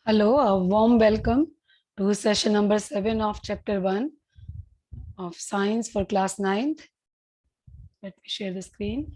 Hello, a warm welcome to session number 7 of chapter 1 of science for class 9th. Let me share the screen.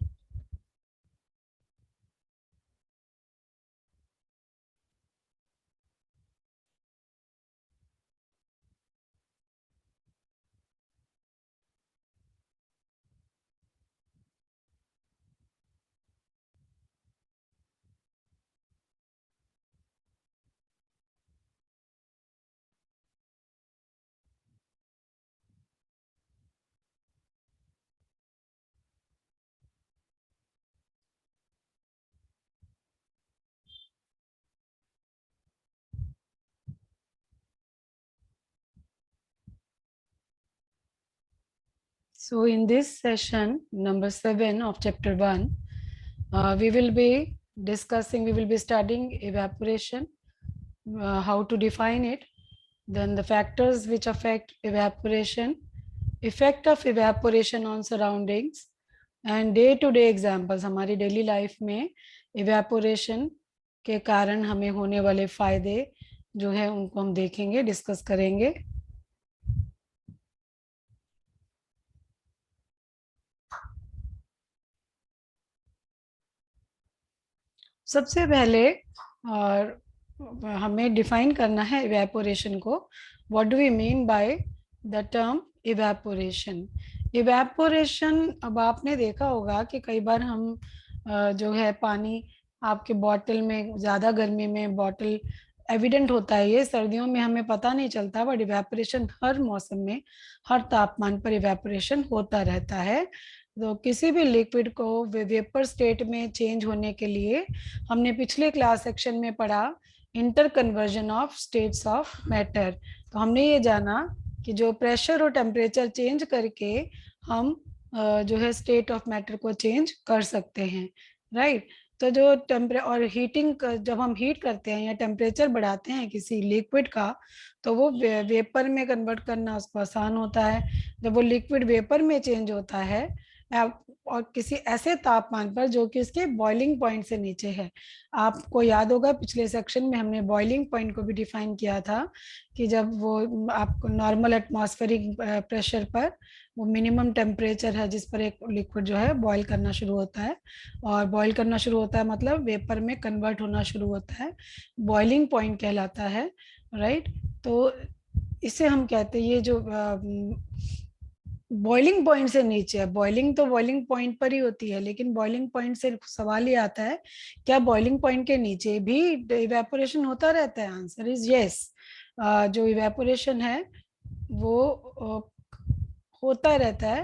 So in this session number 7 of chapter 1, we will be studying evaporation, how to define it, then the factors which affect evaporation, effect of evaporation on surroundings, and day to day examples हमारी daily life में evaporation के कारण हमें होने वाले फायदे जो है उनको हम देखेंगे, डिस्कस करेंगे. सबसे पहले और हमें डिफाइन करना है इवेपोरेशन को. What do we mean by the term evaporation? Evaporation, अब आपने देखा होगा कि कई बार हम जो है पानी आपके बॉटल में, ज़्यादा गर्मी में बॉटल एविडेंट होता है, ये सर्दियों में हमें पता नहीं चलता, बट इवेपोरेशन हर मौसम में, हर तापमान पर इवेपोरेशन होता रहता है. तो किसी भी लिक्विड को वेपर स्टेट में चेंज होने के लिए हमने पिछले क्लास सेक्शन में पढ़ा inter conversion of states of matter. तो हमने ये जाना कि जो प्रेशर और टेम्परेचर चेंज करके हम जो है स्टेट ऑफ मैटर को चेंज कर सकते हैं, राइट. तो जो और हीटिंग, जब हम हीट करते हैं या टेम्परेचर बढ़ाते हैं किसी लिक्विड का, तो वो वेपर में कन्वर्ट करना उसको आसान होता है. जब वो लिक्विड वेपर में चेंज होता है और किसी ऐसे तापमान पर जो कि उसके बॉइलिंग पॉइंट से नीचे है. आपको याद होगा पिछले सेक्शन में हमने बॉइलिंग पॉइंट को भी डिफाइन किया था कि जब वो आपको नॉर्मल एटमॉस्फेरिक प्रेशर पर वो मिनिमम टेम्परेचर है जिस पर एक लिक्विड जो है बॉईल करना शुरू होता है, और बॉईल करना शुरू होता है मतलब वेपर में कन्वर्ट होना शुरू होता है, बॉइलिंग पॉइंट कहलाता है, राइट. तो इसे हम कहते हैं, ये जो बॉइलिंग पॉइंट से नीचे है, बॉइलिंग तो बॉइलिंग पॉइंट पर ही होती है, लेकिन बॉइलिंग पॉइंट से सवाल ये आता है क्या बॉइलिंग पॉइंट के नीचे भी इवेपोरेशन होता रहता है? Answer is yes. जो इवेपोरेशन है वो होता रहता है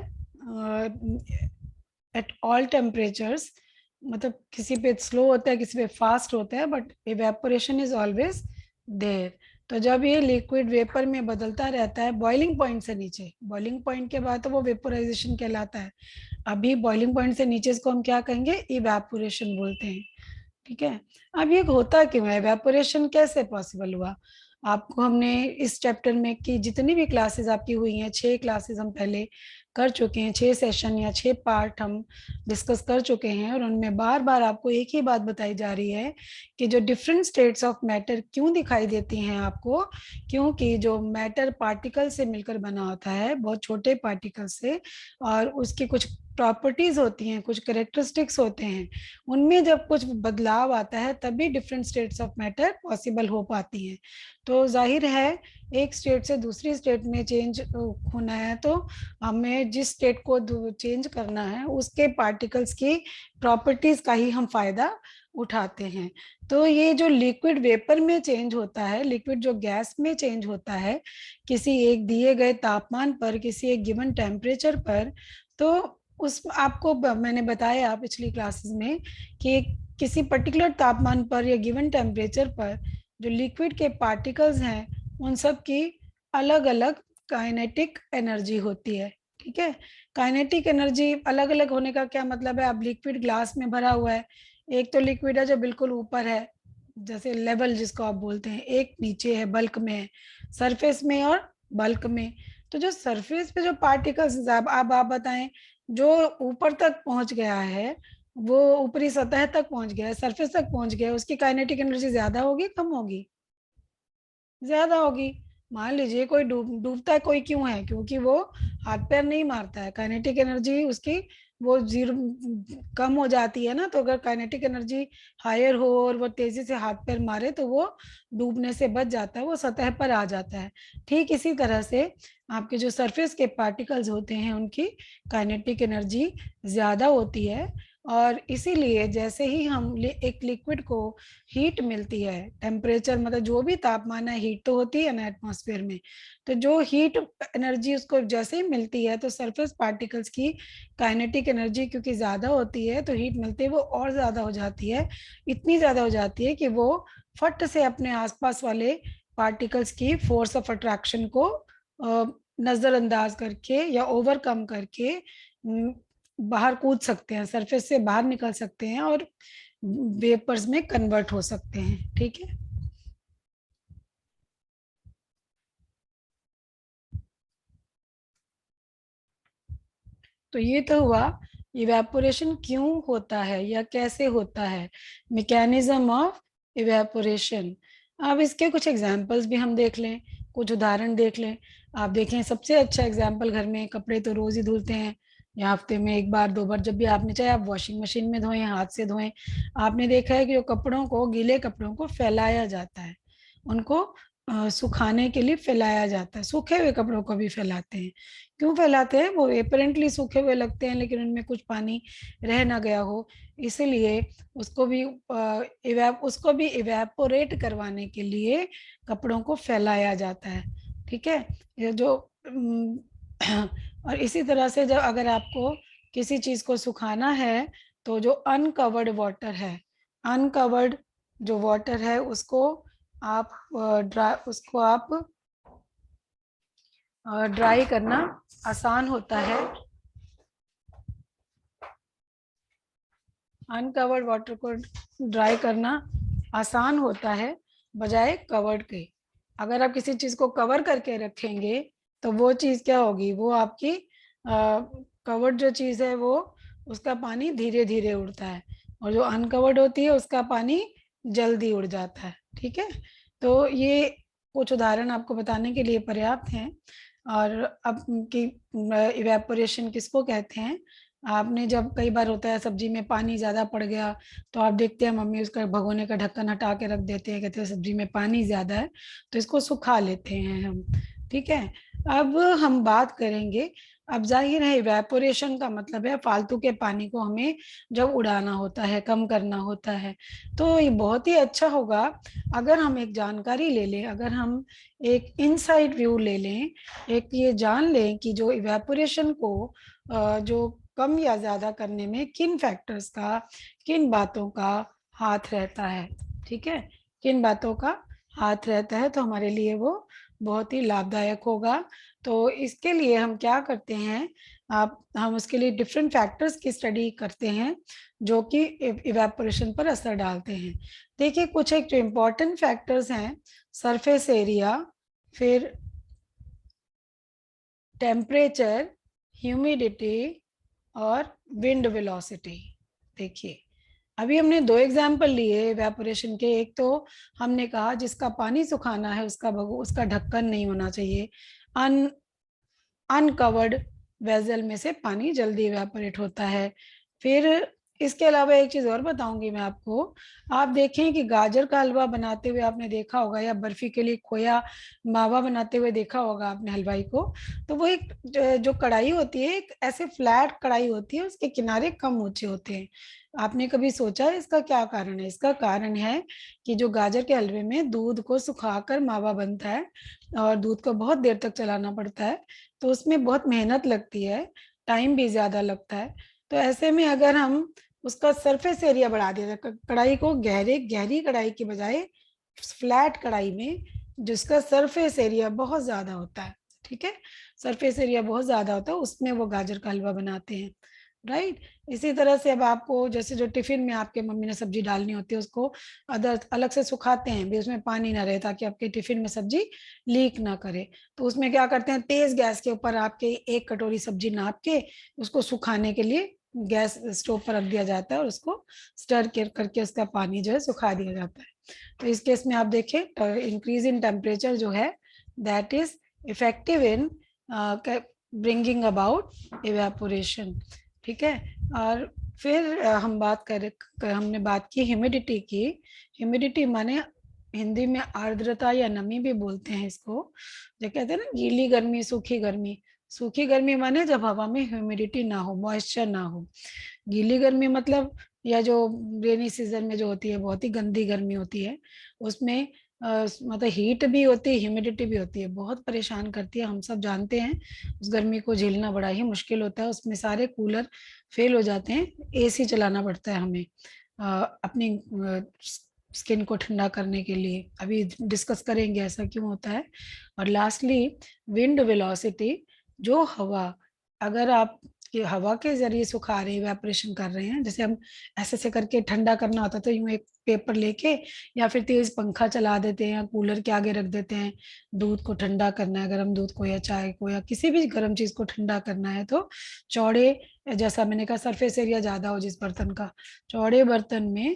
एट ऑल टेम्परेचर्स. मतलब किसी पे स्लो होता है, किसी पे फास्ट होता है, but evaporation is always there. तो जब ये लिक्विड वेपर में बदलता रहता है बॉइलिंग पॉइंट से नीचे, बॉइलिंग पॉइंट के बाद तो वो वेपोराइजेशन कहलाता है. अभी बॉइलिंग पॉइंट से नीचे इसको हम क्या कहेंगे? इवेपोरेशन बोलते हैं, ठीक है. अब ये होता क्यों है, इवेपोरेशन कैसे पॉसिबल हुआ? आपको हमने इस चैप्टर में की जितनी भी क्लासेस आपकी हुई हैं, 6 क्लासेस हम पहले कर चुके हैं, 6 सेशन या 6 पार्ट हम डिस्कस कर चुके हैं, और उनमें बार बार आपको एक ही बात बताई जा रही है कि जो डिफरेंट स्टेट्स ऑफ मैटर क्यों दिखाई देती हैं आपको, क्योंकि जो मैटर पार्टिकल से मिलकर बना होता है, बहुत छोटे पार्टिकल से, और उसकी कुछ प्रॉपर्टीज होती हैं, कुछ करेक्टरिस्टिक्स होते हैं, उनमें जब कुछ बदलाव आता है तभी different states of matter possible हो पाती हैं. तो जाहिर है एक स्टेट से दूसरी स्टेट में चेंज होना है तो हमें जिस स्टेट को चेंज करना है उसके पार्टिकल्स की प्रॉपर्टीज का ही हम फायदा उठाते हैं. तो ये जो लिक्विड वेपर में चेंज होता है, लिक्विड जो गैस में चेंज होता है किसी एक दिए गए तापमान पर, किसी एक गिवन टेम्परेचर पर, तो उस आपको मैंने बताया पिछली क्लासेस में कि किसी पर्टिकुलर तापमान पर या गिवन टेम्परेचर पर जो लिक्विड के पार्टिकल्स हैं उन सब की अलग अलग काइनेटिक एनर्जी होती है, ठीक है. काइनेटिक एनर्जी अलग अलग होने का क्या मतलब है? अब लिक्विड ग्लास में भरा हुआ है, एक तो लिक्विड है जो बिल्कुल ऊपर है, जैसे लेवल जिसको आप बोलते हैं, एक नीचे है, बल्क में है, सरफेस में और बल्क में. तो जो सरफेस पे जो पार्टिकल्स, अब आप बताएं, जो ऊपर तक पहुंच गया है, वो ऊपरी सतह तक पहुंच गया है, सरफेस तक पहुंच गया है, उसकी काइनेटिक एनर्जी ज्यादा होगी कम होगी? ज्यादा होगी। मान लीजिए कोई डूबता है, कोई क्यों है, क्योंकि वो हाथ पैर नहीं मारता है, काइनेटिक एनर्जी उसकी वो जीरो कम हो जाती है ना। तो अगर काइनेटिक एनर्जी हायर हो और वो तेजी से हाथ पैर मारे तो वो डूबने से बच जाता है, वो सतह पर आ जाता है। ठीक इसी तरह से आपके जो सरफेस के पार्टिकल्स होते हैं उनकी काइनेटिक एनर्जी ज्यादा होती है। और इसीलिए जैसे ही हम एक लिक्विड को हीट मिलती है, टेम्परेचर मतलब जो भी तापमान है, हीट तो होती है ना एटमॉस्फेयर में, तो जो हीट एनर्जी उसको जैसे ही मिलती है तो सरफेस पार्टिकल्स की काइनेटिक एनर्जी क्योंकि ज्यादा होती है तो हीट मिलते ही वो और ज्यादा हो जाती है। इतनी ज्यादा हो जाती है कि वो फट से अपने आसपास वाले पार्टिकल्स की फोर्स ऑफ अट्रैक्शन को नजरअंदाज करके या ओवरकम करके बाहर कूद सकते हैं, सरफेस से बाहर निकल सकते हैं और वेपर्स में कन्वर्ट हो सकते हैं। ठीक है। तो ये तो हुआ इवेपोरेशन क्यों होता है या कैसे होता है, मैकेनिज्म ऑफ इवेपोरेशन। अब इसके कुछ एग्जांपल्स भी हम देख लें, कुछ उदाहरण देख लें। आप देखें सबसे अच्छा एग्जांपल, घर में कपड़े तो रोज ही धुलते हैं या हफ्ते में एक बार दो बार, जब भी आपने, चाहे आप वॉशिंग मशीन में धोएं हाथ से धोएं, आपने देखा है कि जो कपड़ों को, गीले कपड़ों को फैलाया जाता है, उनको सुखाने के लिए फैलाया जाता है, सूखे हुए कपड़ों को भी फैलाते हैं। क्यों फैलाते हैं? वो अपेरेंटली सूखे हुए लगते हैं लेकिन उनमें कुछ पानी रह ना गया हो, इसलिए उसको भी इवेपोरेट करवाने के लिए कपड़ों को फैलाया जाता है। ठीक है। ये जो और इसी तरह से जब अगर आपको किसी चीज को सुखाना है तो जो अनकवर्ड वाटर है, अनकवर्ड जो वाटर है उसको आप ड्राई करना आसान होता है। अनकवर्ड वाटर को ड्राई करना आसान होता है बजाय कवर्ड के। अगर आप किसी चीज को कवर करके रखेंगे तो वो चीज क्या होगी, वो आपकी कवर्ड जो चीज है वो, उसका पानी धीरे धीरे उड़ता है, और जो अनकवर्ड होती है उसका पानी जल्दी उड़ जाता है। ठीक है। तो ये कुछ उदाहरण आपको बताने के लिए पर्याप्त हैं। और अब की इवेपोरेशन किसको कहते हैं, आपने जब कई बार होता है सब्जी में पानी ज्यादा पड़ गया तो आप देखते हैं मम्मी उसका भगोने का ढक्कन हटा के रख देते हैं, कहते हैं सब्जी में पानी ज्यादा है, तो इसको सुखा लेते हैं हम। ठीक है। अब हम बात करेंगे, अब जाहिर है इवेपोरेशन का मतलब है फालतू के पानी को हमें जब उड़ाना होता है, कम करना होता है। तो ये बहुत ही अच्छा होगा अगर हम एक जानकारी ले लें, अगर हम एक इनसाइड व्यू ले लें, एक ये जान लें कि जो इवेपोरेशन को जो कम या ज्यादा करने में किन फैक्टर्स का, किन बातों का हाथ रहता है। ठीक है। किन बातों का हाथ रहता है, तो हमारे लिए वो बहुत ही लाभदायक होगा। तो इसके लिए हम क्या करते हैं, आप हम उसके लिए डिफरेंट फैक्टर्स की स्टडी करते हैं जो कि इवेपोरेशन पर असर डालते हैं। देखिए कुछ एक जो इम्पोर्टेंट फैक्टर्स हैं, सरफेस एरिया, फिर टेम्परेचर, ह्यूमिडिटी और विंड वेलोसिटी। देखिए अभी हमने दो एग्जाम्पल लिए इवेपोरेशन के। एक तो हमने कहा जिसका पानी सुखाना है उसका ढक्कन नहीं होना चाहिए, अन अनकवर्ड वेजल में से पानी जल्दी इवेपोरेट होता है। फिर इसके अलावा एक चीज और बताऊंगी मैं आपको, आप देखें कि गाजर का हलवा बनाते हुए आपने देखा होगा, या बर्फी के लिए खोया मावा बनाते हुए देखा होगा आपने हलवाई को, तो वो एक जो कढ़ाई होती है, एक ऐसे फ्लैट कढ़ाई होती है, उसके किनारे कम ऊंचे होते हैं। आपने कभी सोचा है इसका क्या कारण है? इसका कारण है कि जो गाजर के हलवे में दूध को सुखाकर मावा बनता है और दूध को बहुत देर तक चलाना पड़ता है, तो उसमें बहुत मेहनत लगती है, टाइम भी ज्यादा लगता है। तो ऐसे में अगर हम उसका सरफेस एरिया बढ़ा दिया जाए, कढ़ाई को गहरी कढ़ाई की बजाय फ्लैट कढ़ाई में जिसका सरफेस एरिया बहुत ज्यादा होता है, ठीक है, सरफेस एरिया बहुत ज्यादा होता है, उसमें वो गाजर का हलवा बनाते हैं। राइट। इसी तरह से अब आपको जैसे जो टिफिन में आपके मम्मी ने सब्जी डालनी होती है उसको अदर अलग से सुखाते हैं भी, उसमें पानी ना रहे ताकि आपके टिफिन में सब्जी लीक ना करे। तो उसमें क्या करते हैं, तेज गैस के ऊपर आपके एक कटोरी सब्जी नाप के उसको सुखाने के लिए गैस स्टोव पर रख दिया जाता है और उसको स्टर करके उसका पानी जो है सुखा दिया जाता है। तो इस केस में आप देखें इंक्रीज इन टेम्परेचर जो है that is effective in bringing about evaporation. ठीक है। और फिर हमने बात की ह्यूमिडिटी की। ह्यूमिडिटी माने हिंदी में आर्द्रता या नमी भी बोलते हैं इसको, जो कहते हैं ना गीली गर्मी सूखी गर्मी। सूखी गर्मी माने जब हवा में ह्यूमिडिटी ना हो, मॉइस्चर ना हो। गीली गर्मी मतलब या जो रेनी सीजन में जो होती है बहुत ही गंदी गर्मी होती है, उसमें मतलब हीट भी होती है ह्यूमिडिटी भी होती है, बहुत परेशान करती है। हम सब जानते हैं उस गर्मी को झेलना बड़ा ही मुश्किल होता है। उसमें सारे कूलर फेल हो जाते हैं, एसी चलाना पड़ता है हमें अपनी स्किन को ठंडा करने के लिए। अभी डिस्कस करेंगे ऐसा क्यों होता है। और लास्टली विंड वेलोसिटी, जो हवा, अगर आप कि हवा के जरिए सुखा रहे हैं, इवेपोरेशन कर रहे हैं, जैसे हम ऐसे करके ठंडा करना होता है तो यूं एक पेपर लेके या फिर तेज पंखा चला देते हैं या कूलर के आगे रख देते हैं। दूध को ठंडा करना है, गर्म दूध को या चाय को या किसी भी गर्म चीज को ठंडा करना है, तो चौड़े, जैसा मैंने कहा सरफेस एरिया ज्यादा हो जिस बर्तन का, चौड़े बर्तन में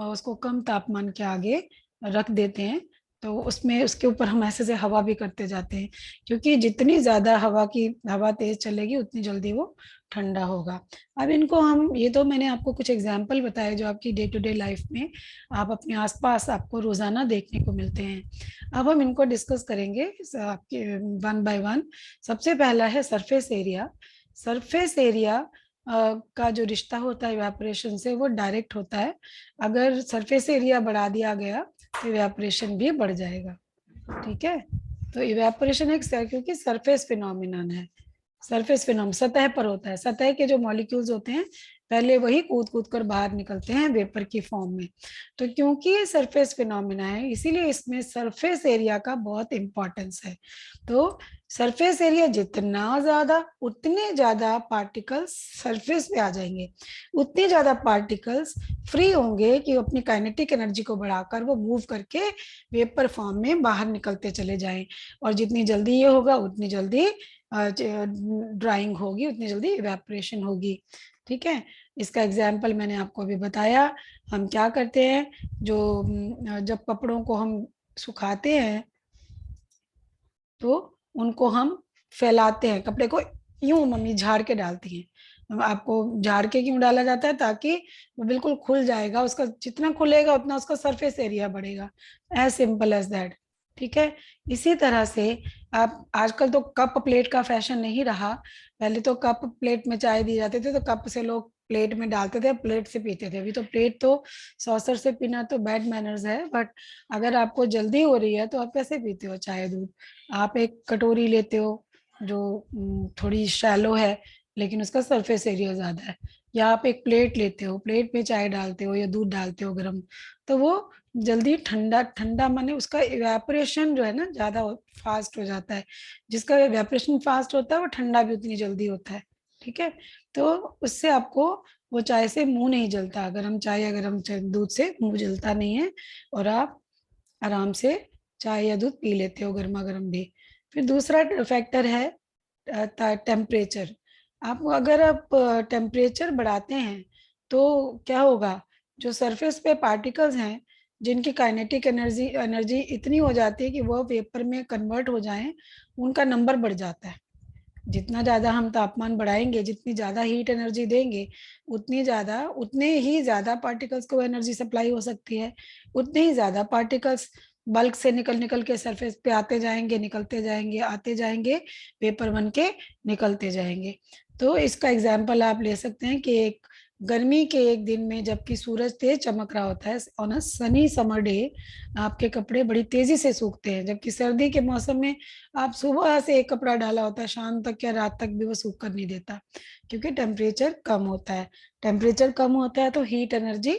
उसको कम तापमान के आगे रख देते हैं। तो उसमें उसके ऊपर हम ऐसे से हवा भी करते जाते हैं, क्योंकि जितनी ज्यादा हवा तेज चलेगी उतनी जल्दी वो ठंडा होगा। अब इनको हम, ये तो मैंने आपको कुछ एग्जाम्पल बताए जो आपकी डे टू डे लाइफ में आप अपने आसपास आपको रोजाना देखने को मिलते हैं। अब हम इनको डिस्कस करेंगे आपके वन बाय वन। सबसे पहला है सरफेस एरिया। सरफेस एरिया का जो रिश्ता होता है इवेपोरेशन से वो डायरेक्ट होता है। अगर सरफेस एरिया बढ़ा दिया गया तो इवेपोरेशन भी बढ़ जाएगा। ठीक है। तो इवेपोरेशन एक क्योंकि सरफेस फिनोमिनन है। सरफेस फिनोम सतह पर होता है। सतह के जो मॉलिक्यूल्स होते हैं पहले वही कूद कूद कर बाहर निकलते हैं वेपर की फॉर्म में। तो क्योंकि ये सरफेस फिनोमिना है इसीलिए इसमें सरफेस एरिया का बहुत इंपॉर्टेंस है। तो सरफेस एरिया जितना ज्यादा उतने ज्यादा पार्टिकल्स सरफेस पे आ जाएंगे, उतने ज्यादा पार्टिकल्स फ्री होंगे कि अपनी काइनेटिक एनर्जी को बढ़ाकर वो मूव करके वेपर फॉर्म में बाहर निकलते चले जाएं। और जितनी जल्दी ये होगा उतनी जल्दी ड्राइंग होगी, उतनी जल्दी इवेपोरेशन होगी। ठीक है। इसका एग्जाम्पल मैंने आपको अभी बताया। हम क्या करते हैं, जो जब कपड़ों को हम सुखाते हैं तो उनको हम फैलाते हैं, कपड़े को यूं मम्मी झाड़ के डालती हैं। आपको झाड़ के क्यों डाला जाता है, ताकि वो बिल्कुल खुल जाएगा, उसका जितना खुलेगा उतना उसका सरफेस एरिया बढ़ेगा। As simple as that. ठीक है। इसी तरह से आप, आजकल तो कप प्लेट का फैशन नहीं रहा। पहले तो कप प्लेट में चाय दी जाती थी तो कप से लोग प्लेट में डालते थे, प्लेट से पीते थे। अभी तो प्लेट तो सॉसर से पीना तो बैड मैनर्स है। बट अगर आपको जल्दी हो रही है तो आप कैसे पीते हो चाय दूध, आप एक कटोरी लेते हो जो थोड़ी शैलो है लेकिन उसका सरफेस एरिया ज्यादा है, या आप एक प्लेट लेते हो, प्लेट में चाय डालते हो या दूध डालते हो गर्म, तो वो जल्दी ठंडा ठंडा माने उसका इवेपोरेशन जो है ना ज्यादा फास्ट हो जाता है। जिसका इवेपोरेशन फास्ट होता है वो ठंडा भी उतनी जल्दी होता है। ठीक है। तो उससे आपको वो चाय से मुंह नहीं जलता, अगर हम चाय या गर्म दूध से मुंह जलता नहीं है और आप आराम से चाय या दूध पी लेते हो गर्मा गर्म भी। फिर दूसरा फैक्टर है टेम्परेचर। अगर आप टेम्परेचर बढ़ाते हैं तो क्या होगा, जो सरफेस पे पार्टिकल्स हैं जिनकी काइनेटिक एनर्जी एनर्जी इतनी हो जाती है कि वो वेपर में कन्वर्ट हो जाएं, उनका नंबर बढ़ जाता है। जितना ज्यादा हम तापमान बढ़ाएंगे, जितनी ज्यादा हीट एनर्जी देंगे, उतने ही ज्यादा पार्टिकल्स को एनर्जी सप्लाई हो सकती है। उतने ही ज्यादा पार्टिकल्स बल्क से निकल निकल के सरफेस पे आते जाएंगे, निकलते जाएंगे, आते जाएंगे, वेपर बन के निकलते जाएंगे। तो इसका एग्जाम्पल आप ले सकते हैं कि एक गर्मी के एक दिन में जबकि सूरज तेज चमक रहा होता है, on a Sunny summer day, आपके कपड़े बड़ी तेजी से सूखते हैं। जबकि सर्दी के मौसम में आप सुबह से एक कपड़ा डाला होता है, शाम तक या रात तक भी वो सूख कर नहीं देता, क्योंकि टेम्परेचर कम होता है। टेम्परेचर कम होता है तो हीट एनर्जी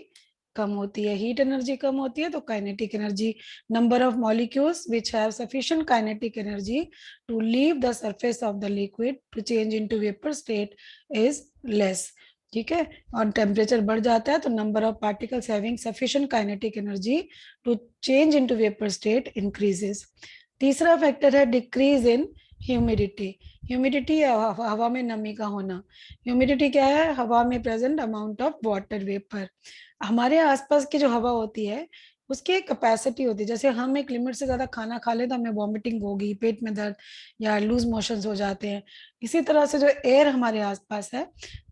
कम होती है। हीट एनर्जी कम होती है तो kinetic energy, number of molecules which have sufficient kinetic energy to leave the surface of the liquid to change into vapour state is less. ठीक है। और टेम्परेचर बढ़ जाता है तो number of particles having sufficient kinetic energy to change into vapour state increases. तीसरा factor है decrease in humidity. Humidity हवा में नमी का होना। ह्यूमिडिटी क्या है? हवा में present amount of water vapour. हमारे आसपास की जो हवा होती है उसकी एक कैपेसिटी होती है। जैसे हम एक लिमिट से ज्यादा खाना खा ले तो हमें वॉमिटिंग होगी, पेट में दर्द या लूज मोशंस हो जाते हैं। इसी तरह से जो एयर हमारे आसपास है,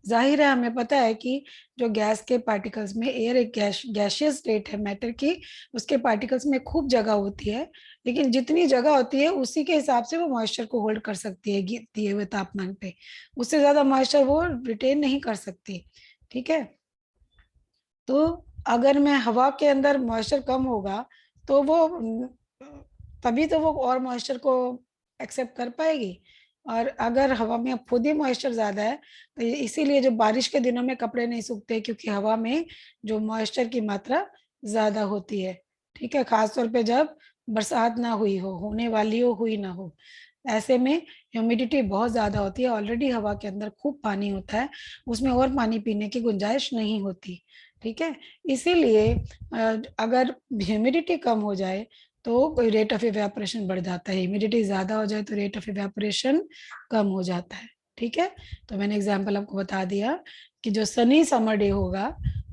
जाहिर है हमें पता है कि जो गैस के पार्टिकल्स में, एयर एक गैशियस स्टेट है मैटर की, उसके पार्टिकल्स में खूब जगह होती है, लेकिन जितनी जगह होती है उसी के हिसाब से वो मॉइस्चर को होल्ड कर सकती है दिए हुए तापमान पे। उससे ज्यादा मॉइस्चर वो रिटेन नहीं कर सकती। ठीक है, तो अगर मैं हवा के अंदर मॉइस्चर कम होगा तो वो तभी तो वो और मॉइस्चर को एक्सेप्ट कर पाएगी। और अगर हवा में खुद ही मॉइस्चर ज्यादा है तो इसीलिए जो बारिश के दिनों में कपड़े नहीं सूखते, क्योंकि हवा में जो मॉइस्चर की मात्रा ज्यादा होती है। ठीक है, खासतौर पे जब बरसात ना हुई हो, होने वाली हो, हुई ना हो, ऐसे में ह्यूमिडिटी बहुत ज्यादा होती है। ऑलरेडी हवा के अंदर खूब पानी होता है, उसमें और पानी पीने की गुंजाइश नहीं होती। ठीक है, इसीलिए अगर ह्यूमिडिटी कम हो जाए तो रेट ऑफ इवेपोरेशन बढ़ जाता है, ह्यूमिडिटी ज्यादा हो जाए तो रेट ऑफ इवेपोरेशन कम हो जाता है। ठीक है, तो मैंने एग्जांपल आपको बता दिया कि जो सनी समर डे होगा,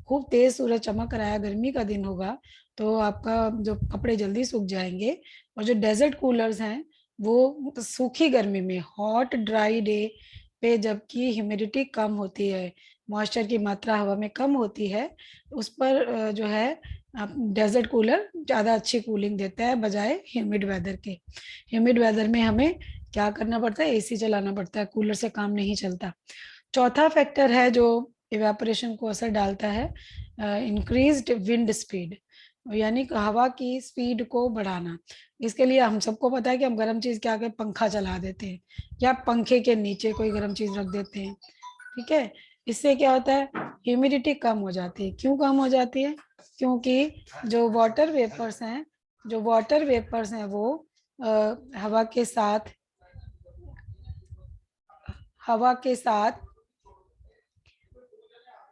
खूब तेज सूरज चमक रहा है, गर्मी का दिन होगा, तो आपका जो कपड़े जल्दी सूख जाएंगे। और जो डेजर्ट कूलर्स हैं वो सूखी गर्मी में, हॉट ड्राई डे पे, जबकि ह्यूमिडिटी कम होती है, मॉइस्चर की मात्रा हवा में कम होती है, उस पर जो है डेजर्ट कूलर ज़्यादा अच्छी कूलिंग देता है बजाय ह्यूमिड वेदर के। ह्यूमिड वेदर में हमें क्या करना पड़ता है? एसी चलाना पड़ता है, कूलर से काम नहीं चलता। चौथा फैक्टर है जो इवेपोरेशन को असर डालता है, इंक्रीज्ड विंड स्पीड, यानी कि हवा की स्पीड को बढ़ाना। इसके लिए हम सबको पता है कि हम गर्म चीज क्या, के पंखा चला देते हैं या पंखे के नीचे कोई गर्म चीज रख देते हैं। ठीक है, इससे क्या होता है? ह्यूमिडिटी कम हो जाती है। क्यों कम हो जाती है? क्योंकि जो वाटर वेपर्स हैं, वो हवा के साथ, हवा के साथ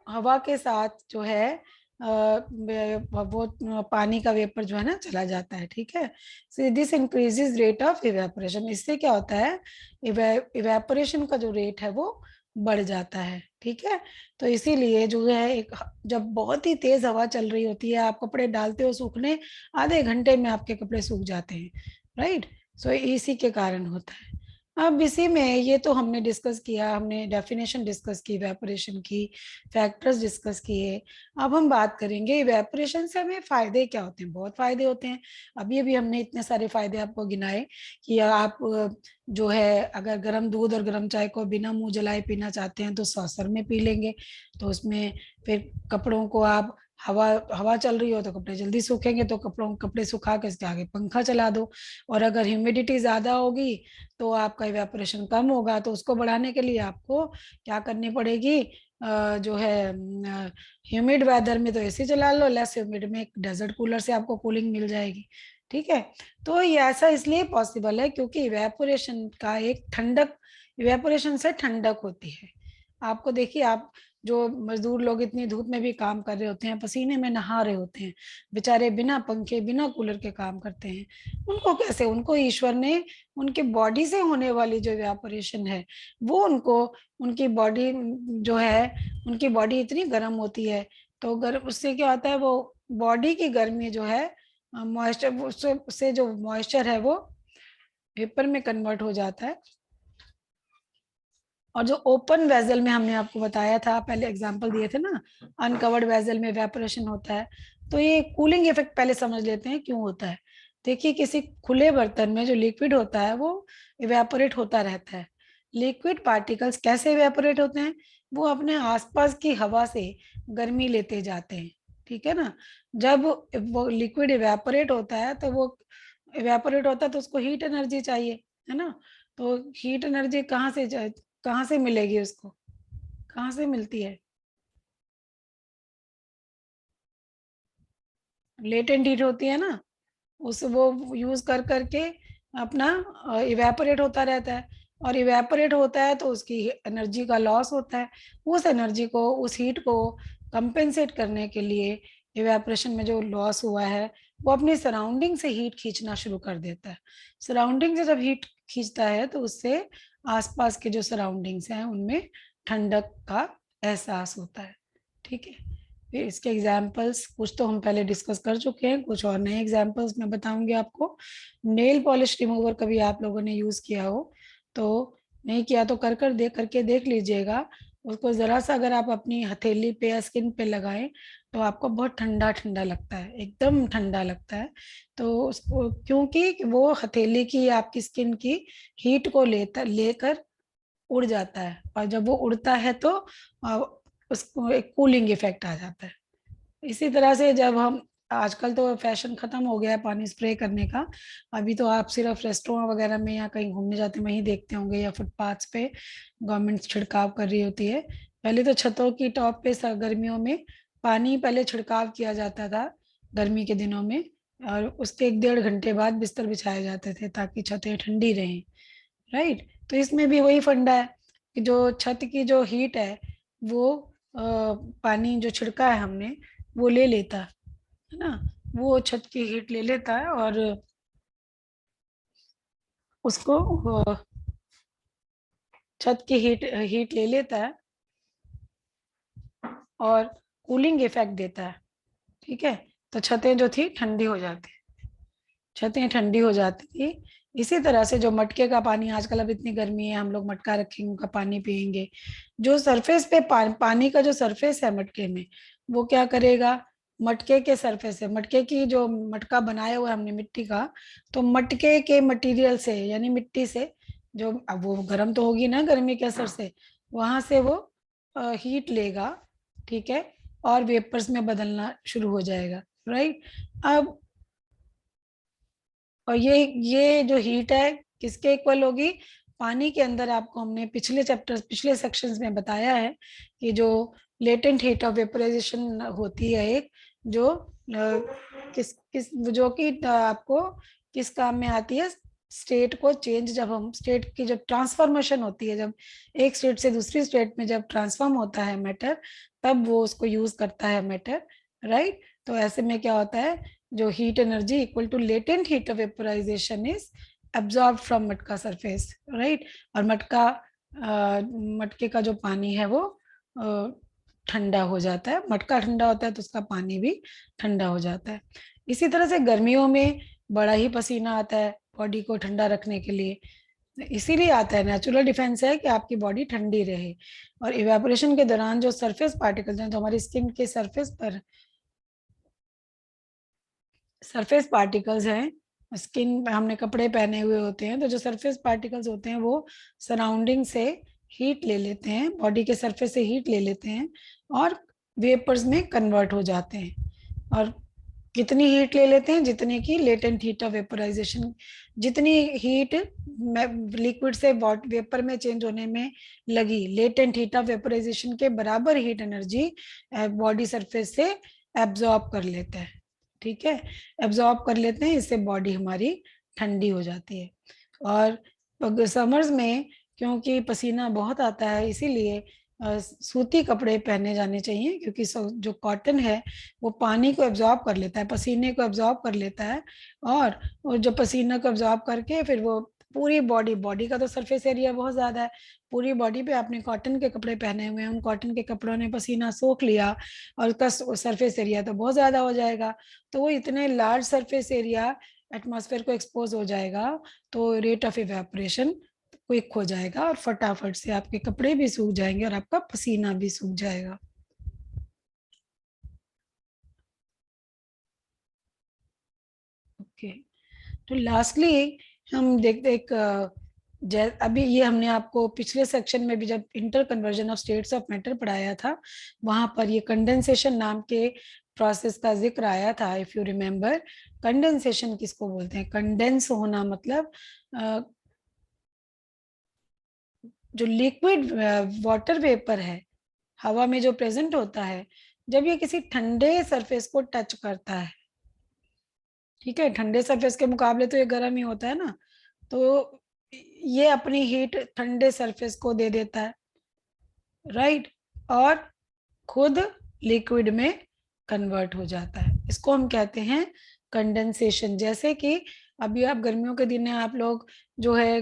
हवा के साथ जो है वो पानी का वेपर जो है ना चला जाता है। ठीक है, so this increases rate of evaporation. इससे क्या होता है? इवेपोरेशन का जो रेट है वो बढ़ जाता है। ठीक है, तो इसीलिए जो है एक, जब बहुत ही तेज हवा चल रही होती है, आप कपड़े डालते हो सूखने, आधे घंटे में आपके कपड़े सूख जाते हैं। राइट, सो इसी के कारण होता है। अब इसी में ये तो हमने डिस्कस किया, हमने डेफिनेशन डिस्कस की इवेपोरेशन की, फैक्टर्स डिस्कस किए। अब हम बात करेंगे इवेपोरेशन से हमें फायदे क्या होते हैं। बहुत फायदे होते हैं। अभी अभी हमने इतने सारे फायदे आपको गिनाए कि आप जो है अगर गर्म दूध और गर्म चाय को बिना मुंह जलाए पीना चाहते हैं तो सॉसर में पी लेंगे, तो उसमें फिर कपड़ों को आप, हवा हवा चल रही हो तो कपड़े जल्दी सूखेंगे, तो कपड़े सुखा के इसके आगे पंखा चला दो। और अगर ह्यूमिडिटी ज्यादा होगी तो आपका इवेपोरेशन कम होगा, तो उसको बढ़ाने के लिए आपको क्या करनी पड़ेगी? जो है ह्यूमिड वेदर में तो एसी चला लो, लेस ह्यूमिड में एक डेजर्ट कूलर से आपको कूलिंग मिल जाएगी। ठीक है, तो ये ऐसा इसलिए पॉसिबल है क्योंकि इवेपोरेशन का एक ठंडक, इवेपोरेशन से ठंडक होती है। आपको देखिए, आप जो मजदूर लोग इतनी धूप में भी काम कर रहे होते हैं, पसीने में नहा रहे होते हैं, बेचारे बिना पंखे बिना कूलर के काम करते हैं, उनको कैसे? उनको ईश्वर ने उनके बॉडी से होने वाली जो इवेपोरेशन है वो उनको, उनकी बॉडी जो है, उनकी बॉडी इतनी गर्म होती है, तो गर्म, उससे क्या होता है? वो बॉडी की गर्मी जो है, मॉइस्चर, उससे जो मॉइस्चर है वो वेपर में कन्वर्ट हो जाता है। और जो ओपन वेजल में हमने आपको बताया था, पहले एग्जांपल दिए थे ना, अनकवर्ड वेजल में इवेपोरेशन होता है। तो ये कूलिंग इफेक्ट पहले समझ लेते हैं क्यों होता है। देखिए, किसी खुले बर्तन में जो लिक्विड होता है वो इवेपोरेट होता रहता है। लिक्विड पार्टिकल्स कैसे इवेपोरेट होते हैं? वो अपने आसपास की हवा से गर्मी लेते जाते हैं। ठीक है ना, जब वो लिक्विड इवेपोरेट होता है तो वो इवेपोरेट होता है तो उसको हीट एनर्जी चाहिए, है ना? तो हीट एनर्जी कहाँ से मिलेगी उसको? कहाँ से मिलती है? लेटेंट हीट होती है ना, उस वो यूज कर करके अपना इवेपोरेट होता रहता है। और इवेपोरेट होता है तो उसकी एनर्जी का लॉस होता है। उस एनर्जी को, उस हीट को कंपेंसेट करने के लिए इवेपोरेशन में जो लॉस हुआ है वो अपनी सराउंडिंग से हीट खींचना शुरू कर देता है। सराउंडिंग से जब हीट खींचता है तो उससे आसपास के जो सराउंडिंग्स हैं उनमें ठंडक का एहसास होता है। ठीक है, फिर इसके एग्जाम्पल्स कुछ तो हम पहले डिस्कस कर चुके हैं, कुछ और नए एग्जाम्पल्स मैं बताऊंगी आपको। नेल पॉलिश रिमूवर कभी आप लोगों ने यूज किया हो तो, नहीं किया तो करके देख लीजिएगा। उसको जरा सा अगर आप अपनी हथेली पे या स्किन पे लगाएं तो आपको बहुत ठंडा ठंडा लगता है, एकदम ठंडा लगता है। तो उसको क्योंकि वो हथेली की आपकी स्किन की हीट को लेकर उड़ जाता है, और जब वो उड़ता है तो उसको एक कूलिंग इफेक्ट आ जाता है। इसी तरह से जब हम, आजकल तो फैशन खत्म हो गया है पानी स्प्रे करने का। अभी तो आप सिर्फ रेस्टोरेंट वगैरह में या कहीं घूमने जाते हैं वहीं देखते होंगे, या फुटपाथ पे गवर्नमेंट छिड़काव कर रही होती है। पहले तो छतों की टॉप पे गर्मियों में पानी पहले छिड़काव किया जाता था गर्मी के दिनों में, और उसके 1-1.5 घंटे बाद बिस्तर बिछाए जाते थे ताकि छतें ठंडी रहें। राइट, तो इसमें भी वही फंडा है कि जो छत की जो हीट है वो पानी जो छिड़का है हमने वो ले लेता है ना, वो छत की हीट ले लेता है और उसको छत की हीट हीट ले लेता है और कूलिंग इफेक्ट देता है। ठीक है, तो छतें जो थी ठंडी हो जाती, छतें ठंडी हो जाती थी। इसी तरह से जो मटके का पानी, आजकल अब इतनी गर्मी है हम लोग मटका रखेंगे उनका पानी पियेंगे, जो सरफेस पे पानी का जो सरफेस है मटके में वो क्या करेगा, मटके के सरफेस है, मटके की जो मटका बनाया हुआ है हमने मिट्टी का, तो मटके के मटेरियल से यानी मिट्टी से, जो अब वो गर्म तो होगी ना गर्मी के असर से, वहां से वो हीट लेगा। ठीक है, और वेपर्स में बदलना शुरू हो जाएगा। राइट, अब और ये जो हीट है किसके इक्वल होगी, पानी के अंदर आपको हमने पिछले चैप्टर्स पिछले सेक्शंस में बताया है कि जो लेटेंट हीट ऑफ वेपोराइजेशन होती है एक, जो किस किस जो कि आपको किस काम में आती है, स्टेट को चेंज, जब हम स्टेट की जब ट्रांसफॉर्मेशन होती है, जब एक स्टेट से दूसरी स्टेट में जब ट्रांसफॉर्म होता है मैटर, तब वो उसको यूज करता है मैटर। राइट, तो ऐसे में क्या होता है, जो heat energy equal to latent heat of vaporization is absorb from matka surface. Right, और मटके का जो पानी है वो ठंडा हो जाता है, मटका ठंडा होता है तो उसका पानी भी ठंडा हो जाता है। इसी तरह से गर्मियों में बड़ा ही पसीना आता है बॉडी को ठंडा रखने के लिए, इसीलिए आता है, नेचुरल डिफेंस है कि आपकी बॉडी ठंडी रहे। और इवेपोरेशन के दौरान जो सरफेस पार्टिकल्स हैं, जो हमारी स्किन के सरफेस पार्टिकल्स हैं, स्किन पे हमने कपड़े पहने हुए होते हैं, तो जो सरफेस पार्टिकल्स होते हैं वो सराउंडिंग से हीट ले लेते हैं, बॉडी के सरफेस से हीट ले लेते हैं और वेपर्स में कन्वर्ट हो जाते हैं। और कितनी हीट ले लेते हैं, जितने की लेटेंट हीट ऑफ वेपोराइजेशन, जितनी हीट लिक्विड से वेपर में चेंज होने में लगी, लेटेंट हीट ऑफ वेपोराइजेशन के बराबर हीट एनर्जी बॉडी सरफेस से एब्जॉर्ब कर लेते हैं। ठीक है, एब्जॉर्ब कर लेते हैं, इससे बॉडी हमारी ठंडी हो जाती है। और समर्स में क्योंकि पसीना बहुत आता है, इसीलिए सूती कपड़े पहने जाने चाहिए, क्योंकि जो कॉटन है वो पानी को एब्जॉर्ब कर लेता है, पसीने को एब्जॉर्ब कर लेता है, और जो पसीना को एब्जॉर्ब करके फिर वो पूरी बॉडी का तो सरफेस एरिया बहुत ज्यादा है, पूरी बॉडी पे आपने कॉटन के कपड़े पहने हुए हैं, उन कॉटन के कपड़ों ने पसीना सोख लिया और उसका सरफेस एरिया तो बहुत ज्यादा हो जाएगा। तो वो इतने लार्ज सरफेस एरिया एटमॉस्फेयर को एक्सपोज हो जाएगा, तो रेट ऑफ इवेपोरेशन क्विक हो जाएगा और फटाफट से आपके कपड़े भी सूख जाएंगे और आपका पसीना भी सूख जाएगा। ओके, तो लास्टली हम देखते एक अभी ये हमने आपको पिछले सेक्शन में भी जब inter conversion of states of matter पढ़ाया था, वहां पर ये कंडेंसेशन नाम के प्रोसेस का जिक्र आया था, इफ यू रिमेम्बर। कंडेंसेशन किसको बोलते हैं, कंडेंस होना मतलब जो लिक्विड वाटर वेपर है हवा में जो प्रेजेंट होता है, जब ये किसी ठंडे सरफेस को टच करता है, ठीक है, ठंडे सरफेस के मुकाबले तो ये गर्म ही होता है ना, तो ये अपनी हीट ठंडे सरफेस को दे देता है। राइट, और खुद लिक्विड में कन्वर्ट हो जाता है। इसको हम कहते हैं कंडेंसेशन। जैसे कि अभी आप गर्मियों के दिन में आप लोग जो है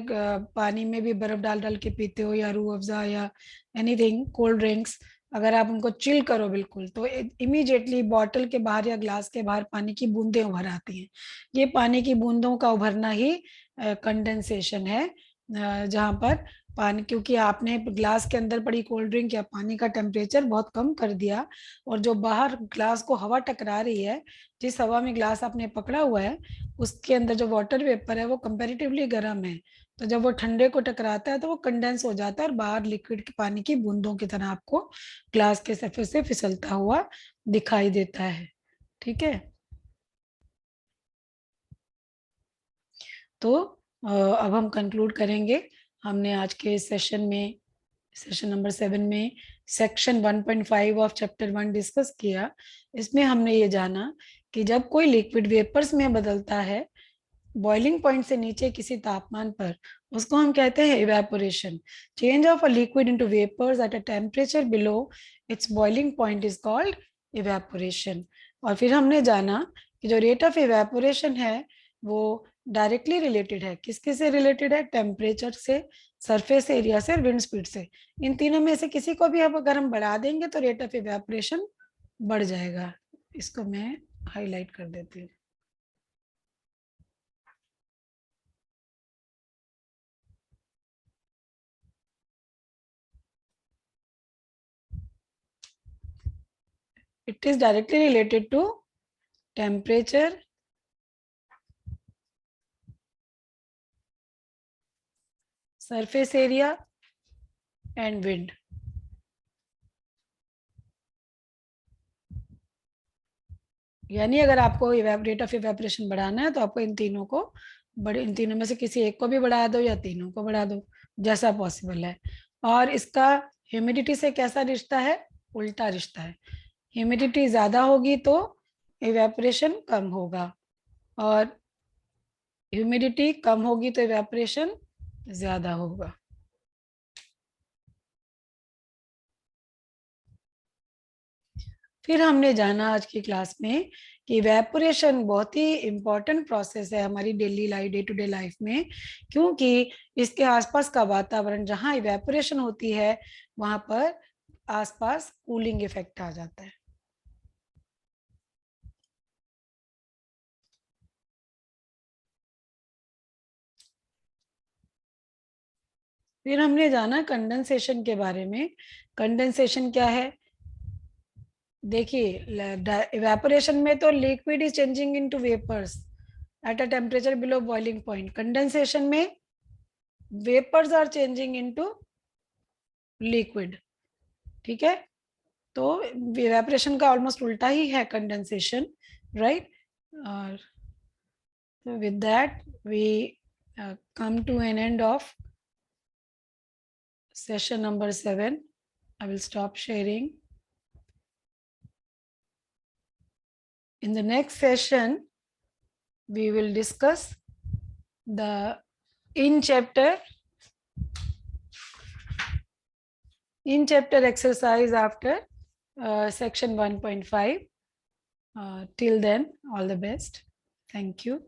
पानी में भी बर्फ डाल डाल के पीते हो, या रूह अफ़ज़ा या एनीथिंग कोल्ड ड्रिंक्स, अगर आप उनको चिल करो बिल्कुल, तो इमीडिएटली बॉटल के बाहर या ग्लास के बाहर पानी की बूंदें उभर आती हैं। ये पानी की बूंदों का उभरना ही कंडेंसेशन है, जहाँ पर पानी, क्योंकि आपने ग्लास के अंदर पड़ी कोल्ड ड्रिंक या पानी का टेम्परेचर बहुत कम कर दिया, और जो बाहर ग्लास को हवा टकरा रही है, जिस हवा में ग्लास आपने पकड़ा हुआ है, उसके अंदर जो वाटर वेपर है वो कंपैरेटिवली गर्म है, तो जब वो ठंडे को टकराता है तो वो कंडेंस हो जाता है और बाहर लिक्विड के पानी की बूंदों की तरह आपको ग्लास के सरफेस से फिसलता हुआ दिखाई देता है। ठीक है, तो अब हम कंक्लूड करेंगे। हमने आज के सेशन में, सेशन नंबर 7 में सेक्शन 1.5 ऑफ चैप्टर 1 डिस्कस किया। इसमें हमने ये जाना कि जब कोई लिक्विड वेपर्स में बदलता है बॉइलिंग पॉइंट से नीचे किसी तापमान पर, उसको हम कहते हैं इवेपोरेशन। Change of a liquid into vapours at a temperature below its boiling point is called evaporation. और फिर हमने जाना कि जो रेट ऑफ इवेपोरेशन है वो डायरेक्टली रिलेटेड है, किसके से रिलेटेड है, टेम्परेचर से, सरफेस एरिया से, विंड स्पीड से। इन तीनों में से किसी को भी अब अगर हम बढ़ा देंगे तो रेट ऑफ इवेपोरेशन बढ़ जाएगा। इसको मैं हाईलाइट कर देती हूँ। It is directly related to temperature, surface area and wind. यानी अगर आपको रेट ऑफ इवेपोरेशन बढ़ाना है तो आपको इन तीनों को इन तीनों में से किसी एक को भी बढ़ा दो या तीनों को बढ़ा दो, जैसा पॉसिबल है। और इसका ह्यूमिडिटी से कैसा रिश्ता है, उल्टा रिश्ता है। ह्यूमिडिटी ज्यादा होगी तो इवेपोरेशन कम होगा, और ह्यूमिडिटी कम होगी तो इवेपोरेशन ज्यादा होगा। फिर हमने जाना आज की क्लास में कि इवेपोरेशन बहुत ही इम्पोर्टेंट प्रोसेस है हमारी daily life, day to day life में, क्योंकि इसके आसपास का वातावरण जहाँ इवेपोरेशन होती है वहां पर आसपास कूलिंग इफेक्ट आ जाता है। फिर हमने जाना कंडेंसेशन के बारे में। कंडेंसेशन क्या है, देखिए इवेपोरेशन में तो liquid is changing into vapours at a temperature below boiling point. Condensation में vapours are changing into liquid. ठीक है, तो इवेपोरेशन का ऑलमोस्ट उल्टा ही है कंडेंसेशन, राइट। और with that we come to an end of session number 7. I will stop sharing. In the next session, we will discuss the in chapter exercise after section 1.5. Till then, all the best. Thank you.